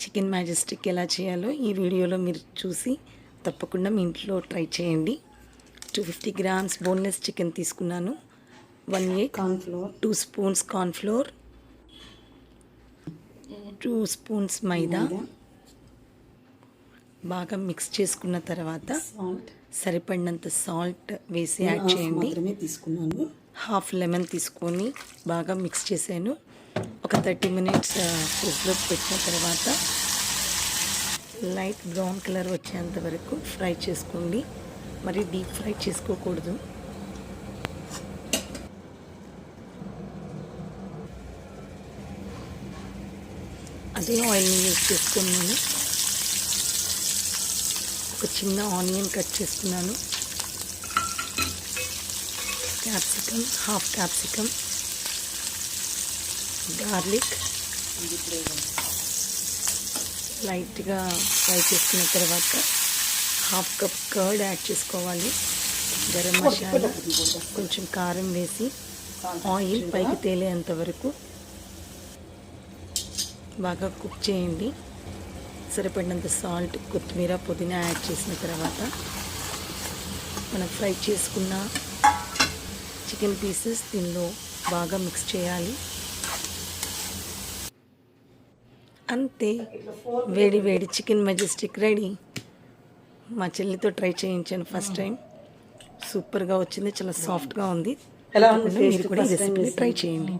Chicken majestic ఎలా చేయాలో ఈ వీడియోలో మీరు చూసి తప్పకుండా మీ ఇంట్లో ట్రై చేయండి. 250 గ్రామ్స్ బోన్లెస్ చికెన్ తీసుకున్నాను. 1 egg, cornflour, 2 spoons cornflour, 2 spoons మైదా బాగా మిక్స్ చేసుకున్న తర్వాత సరిపడినంత సాల్ట్ వేసి యాడ్ చేయండి. హాఫ్ లెమన్ తీసుకొని బాగా మిక్స్ చేశాను. ఒక 30 మినిట్స్ ఫ్రిడ్జ్లో పెట్టిన తర్వాత లైట్ బ్రౌన్ కలర్ వచ్చేంత వరకు ఫ్రై చేసుకోండి. మరి డీప్ ఫ్రై చేసుకోకూడదు. అదే ఆయిల్ని యూజ్ చేసుకొని నేను ఒక చిన్న ఆనియన్ కట్ చేసుకున్నాను. క్యాప్సికమ్, హాఫ్ క్యాప్సికమ్, గార్లిక్ లైట్గా ఫ్రై చేసుకున్న తర్వాత హాఫ్ కప్ కర్డ్ యాడ్ చేసుకోవాలి. గరం మసాలా, కొంచెం కారం వేసి ఆయిల్ పైకి తేలేంత వరకు బాగా కుక్ చేయండి. సరిపడినంత సాల్ట్, కొత్తిమీర, పుదీనా యాడ్ చేసిన తర్వాత మనం ఫ్రై చేసుకున్న చికెన్ పీసెస్ దీనిలో బాగా మిక్స్ చేయాలి. అంతే, వేడి వేడి చికెన్ మెజెస్టిక్ రెడీ. మా చెల్లితో ట్రై చేయించాను ఫస్ట్ టైం. సూపర్గా వచ్చింది, చాలా సాఫ్ట్గా ఉంది. ఎలా ఉంది? మీరు కూడా ఈ రెసిపీని ట్రై చేయండి.